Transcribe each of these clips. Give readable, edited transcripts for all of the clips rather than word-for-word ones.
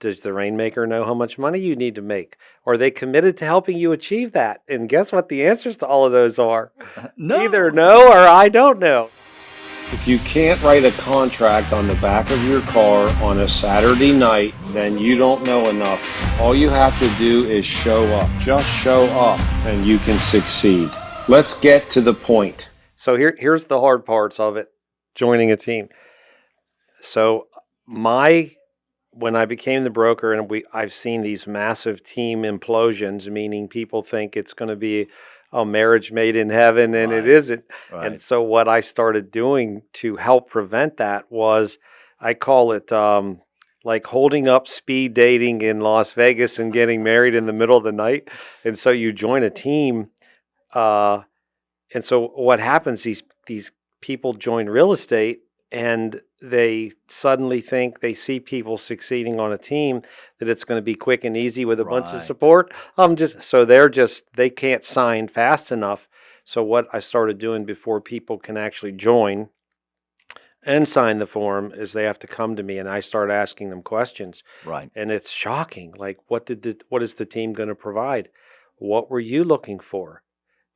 Does the rainmaker know how much money you need to make? Are they committed to helping you achieve that? And guess what the answers to all of those are? Either No. no or I don't know. If you can't write a contract on the back of your car on a Saturday night, then you don't know enough. All you have to do is show up. Just show up and you can succeed. Let's get to the point. So here's the hard parts of it, joining a team. So when I became the broker, and I've seen these massive team implosions, meaning people think it's going to be a marriage made in heaven, and it Right. isn't. Right. And so what I started doing to help prevent that was, I call it like holding up speed dating in Las Vegas and getting married in the middle of the night. And so you join a team, and so what happens? These people join real estate, and they suddenly think they see people succeeding on a team, that it's going to be quick and easy with a bunch of Right. support. They can't sign fast enough. So what I started doing before people can actually join and sign the form is they have to come to me, and I start asking them questions. Right. And it's shocking. Like, what is the team going to provide? What were you looking for?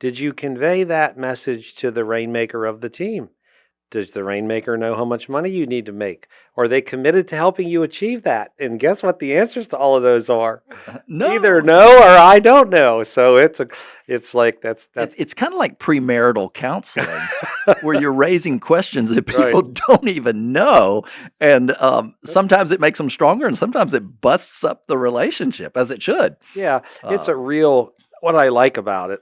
Did you convey that message to the rainmaker of the team? Does the rainmaker know how much money you need to make? Are they committed to helping you achieve that? And guess what the answers to all of those are? No. Either no or I don't know. So it's like that's It's kind of like premarital counseling, where you're raising questions that Right. people don't even know, and sometimes it makes them stronger, and sometimes it busts up the relationship, as it should. Yeah, it's a real, what I like about it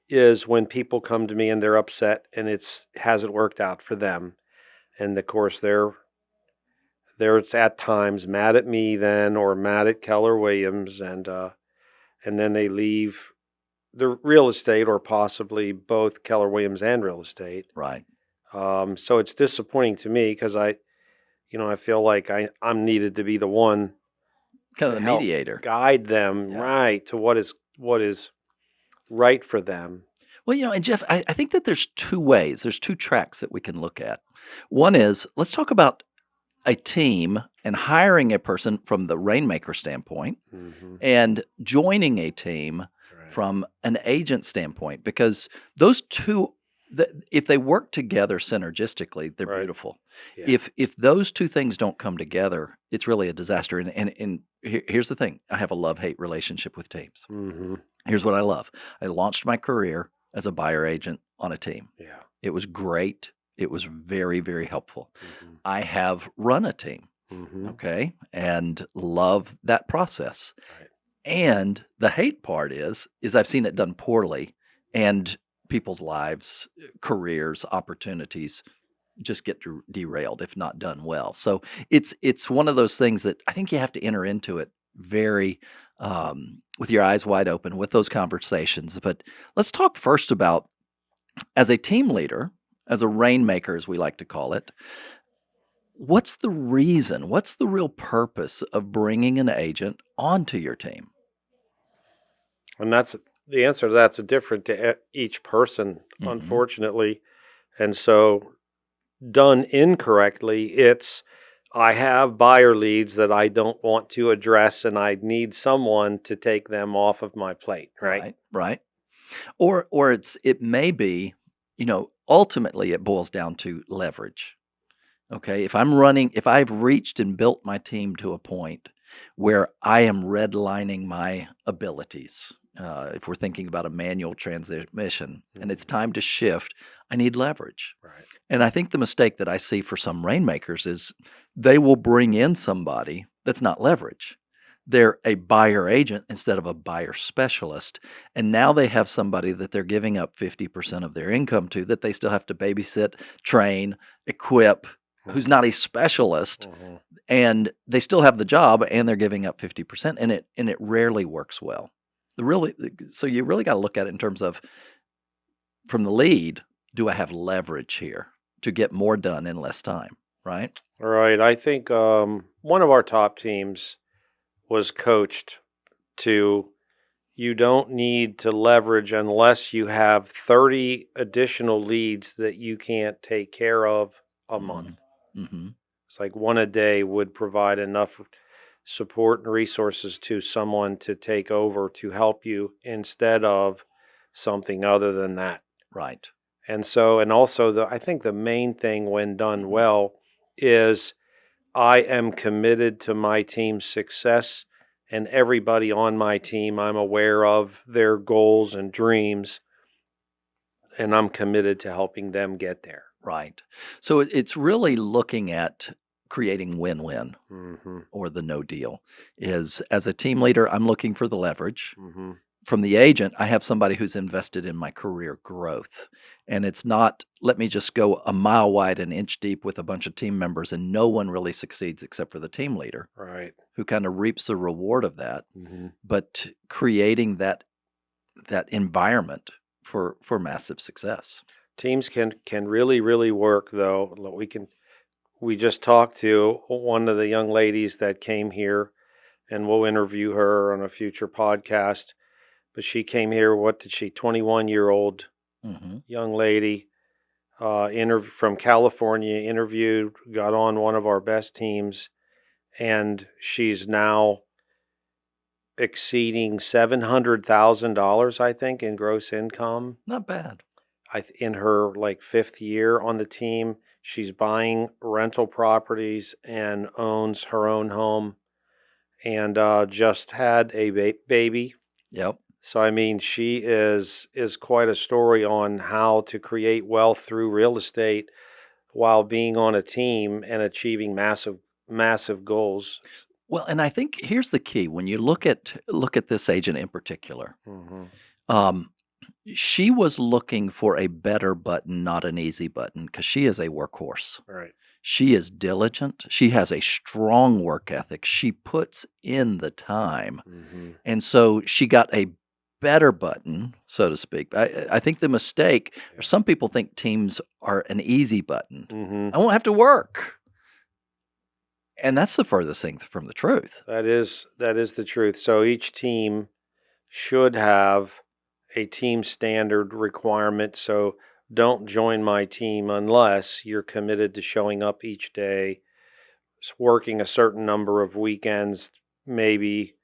is when people come to me and they're upset and it hasn't worked out for them. And of course they're at times mad at me then, or mad at Keller Williams, and then they leave the real estate, or possibly both Keller Williams and real estate. Right. So it's disappointing to me, because I feel like I'm needed to be the one Kind of to the help mediator. guide them Yeah. right to what is right for them. Well, and Jeff, I think that there's two ways. There's two tracks that we can look at. One is, let's talk about a team and hiring a person from the rainmaker standpoint, Mm-hmm. and joining a team from an agent standpoint, because those two, if they work together synergistically, they're Right. beautiful. Yeah. If those two things don't come together, it's really a disaster. And here's the thing: I have a love-hate relationship with teams. Mm-hmm. Here's what I love: I launched my career as a buyer agent on a team. Yeah. It was great. It was very, very helpful. Mm-hmm. I have run a team, Mm-hmm. okay, and love that process. Right. And the hate part is I've seen it done poorly, and people's lives, careers, opportunities just get derailed if not done well. So it's one of those things that I think you have to enter into it very with your eyes wide open with those conversations. But let's talk first about, as a team leader, as a rainmaker, as we like to call it, what's the reason? What's the real purpose of bringing an agent onto your team? And that's the answer to that's different to each person, Mhm. unfortunately. And so, done incorrectly, I have buyer leads that I don't want to address, and I need someone to take them off of my plate, right? Right. Or it may be, ultimately it boils down to leverage. Okay, if I've reached and built my team to a point where I am redlining my abilities, if we're thinking about a manual transmission and it's time to shift, I need leverage. Right. And I think the mistake that I see for some rainmakers is they will bring in somebody that's not leverage. They're a buyer agent instead of a buyer specialist. And now they have somebody that they're giving up 50% of their income to, that they still have to babysit, train, equip, who's not a specialist, Mm-hmm. and they still have the job, and they're giving up 50%, and it rarely works well. So you really got to look at it in terms of, from the lead, do I have leverage here to get more done in less time, right? Right. I think one of our top teams was coached to, you don't need to leverage unless you have 30 additional leads that you can't take care of a month. Mm-hmm. It's like one a day would provide enough support and resources to someone to take over to help you instead of something other than that. Right. And so, and also, I think the main thing when done well is I am committed to my team's success, and everybody on my team, I'm aware of their goals and dreams, and I'm committed to helping them get there. Right. So it's really looking at creating win-win Mm-hmm. or the no deal. Is as a team leader, I'm looking for the leverage. Mm-hmm. From the agent, I have somebody who's invested in my career growth. And it's not, let me just go a mile wide and inch deep with a bunch of team members and no one really succeeds except for the team leader, Right. who kind of reaps the reward of that. Mm-hmm. But creating that environment for massive success. Teams can really work, though. We just talked to one of the young ladies that came here, and we'll interview her on a future podcast. But she came here, 21-year-old Mm-hmm. young lady, from California, interviewed, got on one of our best teams, and she's now exceeding $700,000, I think, in gross income. Not bad. In her fifth year on the team. She's buying rental properties and owns her own home, and just had a baby. Yep. So I mean, she is quite a story on how to create wealth through real estate while being on a team and achieving massive goals. Well, and I think here's the key. When you look at this agent in particular, Mm-hmm. She was looking for a better button, not an easy button, because she is a workhorse. Right. She is diligent. She has a strong work ethic. She puts in the time. Mm-hmm. And so she got a better button, so to speak. I think the mistake, or some people think teams are an easy button. Mm-hmm. I won't have to work. And that's the furthest thing from the truth. That is the truth. So each team should have a team standard requirement. So don't join my team unless you're committed to showing up each day, working a certain number of weekends, maybe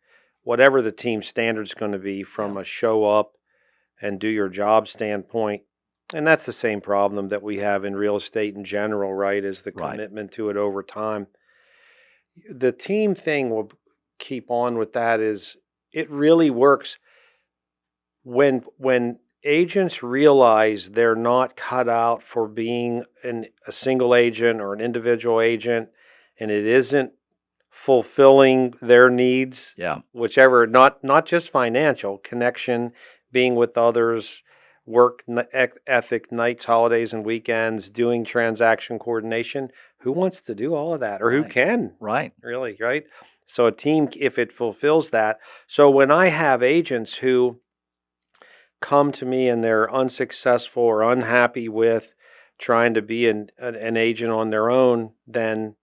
whatever the team standard's going to be from a show up and do your job standpoint. And that's the same problem that we have in real estate in general, right? Is the commitment to it over time. The team thing will keep on with that is it really works when agents realize they're not cut out for being a single agent or an individual agent, and it isn't fulfilling their needs, whichever, not just financial, connection, being with others, work ethic, nights, holidays, and weekends, doing transaction coordination. Who wants to do all of that, or who can? Right. Really, right? So a team, if it fulfills that. So when I have agents who come to me and they're unsuccessful or unhappy with trying to be an agent on their own, then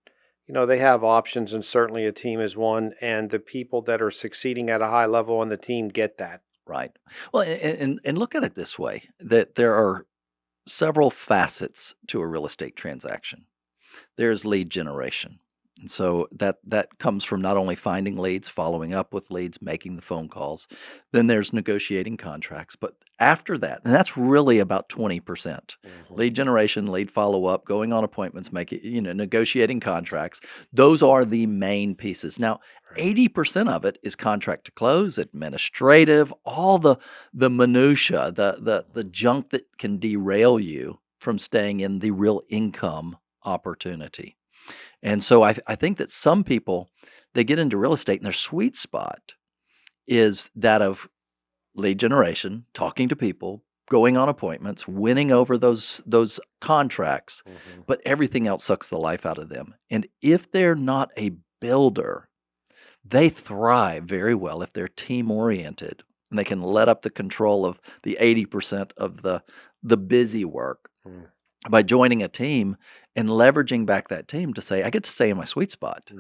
they have options, and certainly a team is one, and the people that are succeeding at a high level on the team get that. Right. Well, and look at it this way, that there are several facets to a real estate transaction. There's lead generation. And so that comes from not only finding leads, following up with leads, making the phone calls. Then there's negotiating contracts. But after that, and that's really about 20%. Mm-hmm. Lead generation, lead follow-up, going on appointments, negotiating contracts. Those are the main pieces. Now, 80% of it is contract to close, administrative, all the minutia, the junk that can derail you from staying in the real income opportunity. And so I think that some people, they get into real estate and their sweet spot is that of lead generation, talking to people, going on appointments, winning over those contracts, but everything else sucks the life out of them. And if they're not a builder, they thrive very well if they're team-oriented and they can let up the control of the 80% of the busy work. By joining a team and leveraging back that team to say, I get to stay in my sweet spot.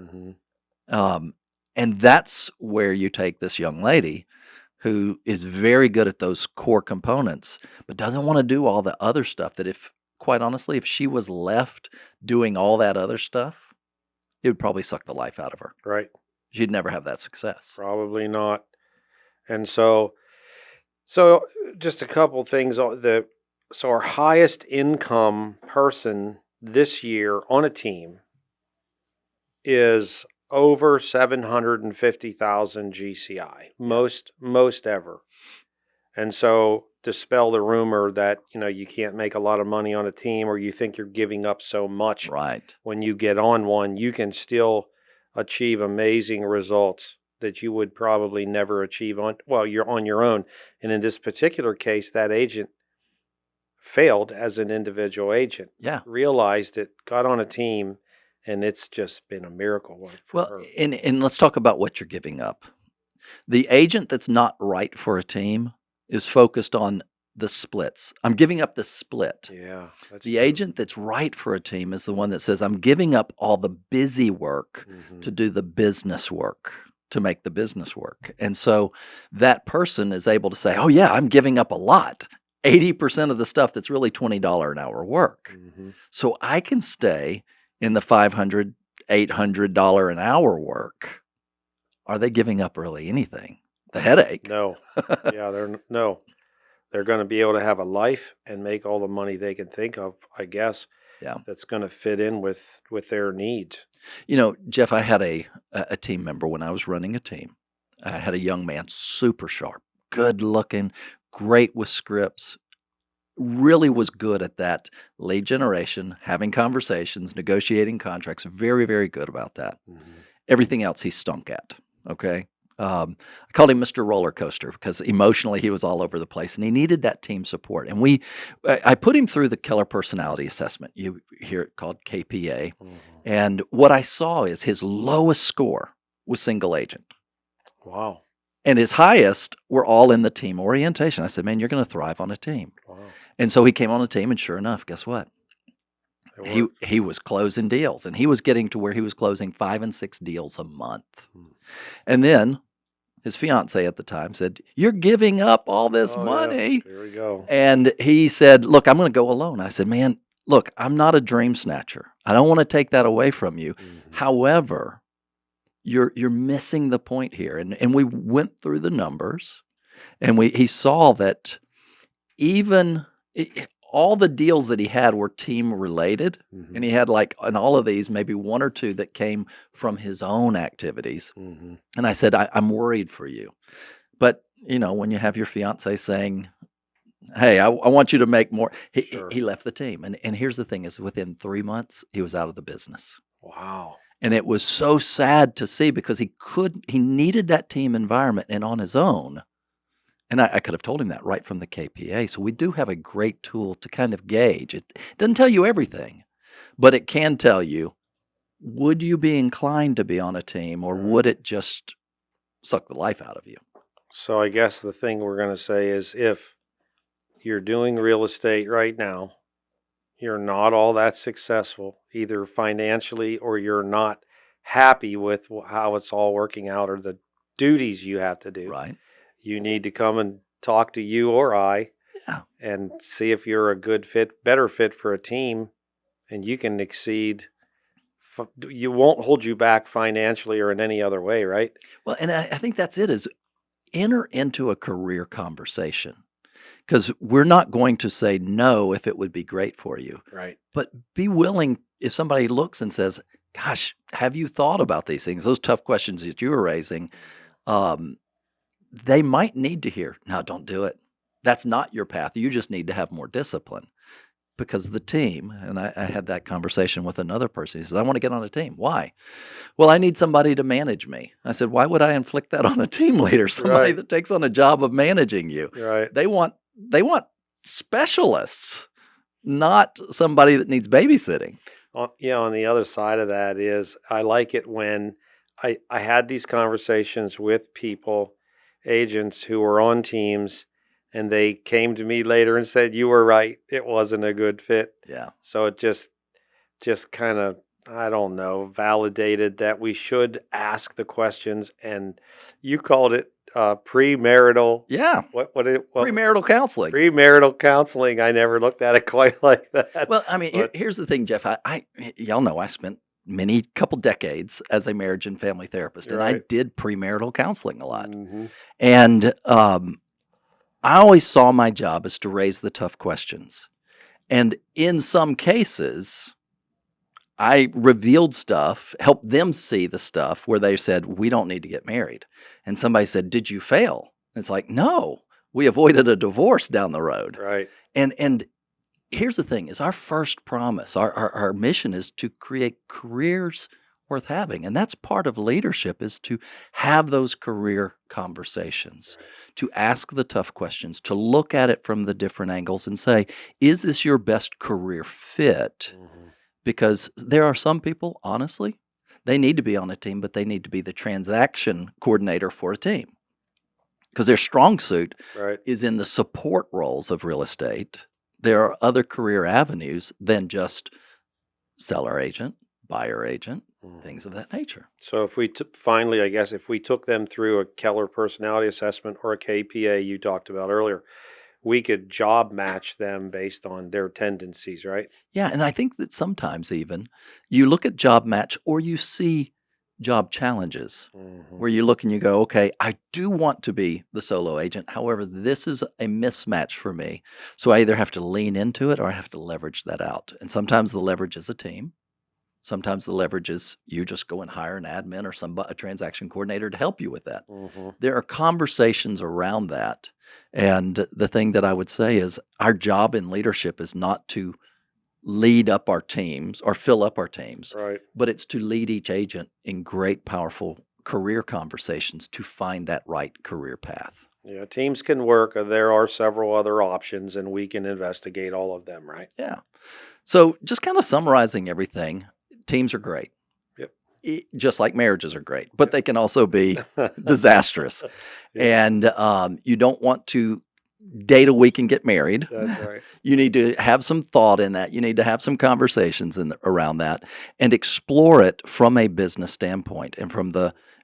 And that's where you take this young lady who is very good at those core components, but doesn't want to do all the other stuff that quite honestly, if she was left doing all that other stuff, it would probably suck the life out of her. Right. You'd never have that success. Probably not. And so just a couple things. So our highest income person this year on a team is over 750,000 GCI, most ever. And so dispel the rumor that, you can't make a lot of money on a team, or you think you're giving up so much. Right. When you get on one, you can still achieve amazing results that you would probably never achieve you're on your own. And in this particular case, that agent failed as an individual agent. Yeah. Realized it, got on a team, and it's just been a miracle for her. And let's talk about what you're giving up. The agent that's not right for a team is focused on the splits. I'm giving up the split. Yeah. The agent that's right for a team is the one that says, I'm giving up all the busy work to do the business work, to make the business work. And so that person is able to say, oh yeah, I'm giving up a lot. 80% of the stuff that's really $20 an hour work. So I can stay in the $500, $800 an hour work. Are they giving up really anything? The headache? No. Yeah, they're going to be able to have a life and make all the money they can think of, I guess. Yeah. That's going to fit in with their needs. Jeff, I had a team member when I was running a team. I had a young man, super sharp, good looking, great with scripts, really was good at that lead generation, having conversations, negotiating contracts, very, very good about that. Everything else he stunk at, okay? I called him Mr. Roller Coaster because emotionally he was all over the place, and he needed that team support. And I put him through the Keller Personality Assessment. You hear it called KPA. And what I saw is his lowest score was single agent. Wow. And his highest were all in the team orientation. I said, man, you're going to thrive on a team. Wow. And so he came on a team, and sure enough, guess what? He was closing deals, and he was getting to where he was closing 5 and 6 deals a month. And then his fiance at the time said, you're giving up all this money. Yeah. Here we go. And he said, look, I'm going to go alone. I said, man, look, I'm not a dream snatcher. I don't want to take that away from you. However, you're missing the point here. And we went through the numbers, and he saw that even all the deals that he had were team related, and he had in all of these, maybe 1 or 2 that came from his own activities. And I said, I'm worried for you. But, when you have your fiance saying, hey, I want you to make more, he left the team. And here's the thing is, within 3 months, he was out of the business. Wow. And it was so sad to see because he needed that team environment, and on his own. And I could have told him that right from the KPA. So we do have a great tool to kind of gauge. It doesn't tell you everything, but it can tell you, would you be inclined to be on a team, or would it just suck the life out of you? So I guess the thing we're going to say is, if you're doing real estate right now, you're not all that successful, either financially, or you're not happy with how it's all working out, or the duties you have to do. Right. You need to come and talk to you or I, and see if you're a good fit, better fit for a team, and you can exceed. You won't hold you back financially or in any other way, right? Well, and I think that's it, is enter into a career conversation, because we're not going to say no if it would be great for you. Right. But be willing, if somebody looks and says, gosh, have you thought about these things? Those tough questions that you were raising, they might need to hear, no, don't do it. That's not your path. You just need to have more discipline. Because the team, and I had that conversation with another person. He says, I want to get on a team. Why? Well, I need somebody to manage me. I said, why would I inflict that on a team leader? Somebody that takes on a job of managing you. Right. They want specialists, not somebody that needs babysitting. On the other side of that is, I like it when I had these conversations with people, agents who were on teams, and they came to me later and said, you were right, it wasn't a good fit. Yeah. So it just kind of, I don't know, validated that we should ask the questions. And you called it premarital. Yeah. Premarital counseling. Premarital counseling. I never looked at it quite like that. Well, I mean, here's the thing, Jeff. Y'all know I spent many couple decades as a marriage and family therapist, and I Right. did premarital counseling a lot. Mhm. And I always saw my job as to raise the tough questions. And in some cases, I revealed stuff, helped them see the stuff where they said, we don't need to get married. And somebody said, did you fail? And it's like, no, we avoided a divorce down the road. Right. And here's the thing is our first promise, our mission is to create careers worth having. And that's part of leadership is to have those career conversations, to ask the tough questions, to look at it from the different angles and say, is this your best career fit? Mhm. Because there are some people, honestly, they need to be on a team, but they need to be the transaction coordinator for a team. Because their strong suit Right. is in the support roles of real estate. There are other career avenues than just seller agent, buyer agent, Mhm. things of that nature. So if we finally, I guess, if we took them through a Keller personality assessment or a KPA you talked about earlier, we could job match them based on their tendencies, right? Yeah, and I think that sometimes even you look at job match or you see job challenges Mhm. where you look and you go, okay, I do want to be the solo agent. However, this is a mismatch for me. So I either have to lean into it or I have to leverage that out. And sometimes the leverage is a team. Sometimes the leverage is you just go and hire an admin or a transaction coordinator to help you with that. Mhm. There are conversations around that. And the thing that I would say is our job in leadership is not to lead up our teams or fill up our teams, Right. but it's to lead each agent in great, powerful career conversations to find that right career path. Yeah, teams can work. There are several other options, and we can investigate all of them, right? Yeah. So just kind of summarizing everything, teams are great. Yep. Just like marriages are great, but they can also be disastrous. Yeah, And you don't want to date a week and get married. that's right. You need to have some thought in that. You need to have some conversations around that and explore it from a business standpoint. And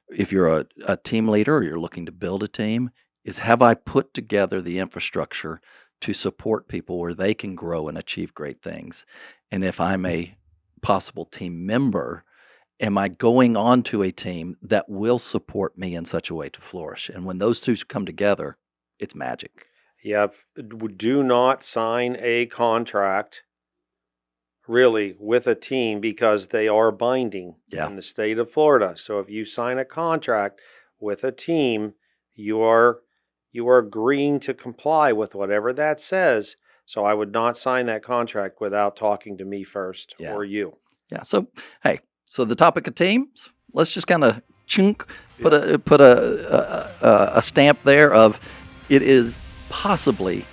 if you're a team leader or you're looking to build a team, is have I put together the infrastructure to support people where they can grow and achieve great things? And if I'm a possible team member, am I going on to a team that will support me in such a way to flourish? And when those two come together, it's magic. Yeah, do not sign a contract really with a team because they are binding Yeah. in the state of Florida. So if you sign a contract with a team, you are agreeing to comply with whatever that says. So I would not sign that contract without talking to me first Yeah. or you. Yeah. So, hey, so the topic of teams, let's just kind of put a stamp there of it is possibly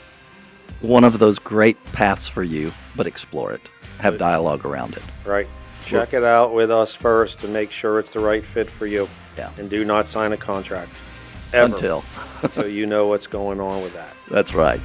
one of those great paths for you, but explore it. Have Good. dialogue around it. Right. Check it out with us first to make sure it's the right fit for you. Yeah. And do not sign a contract ever Until. until you know what's going on with that. That's right.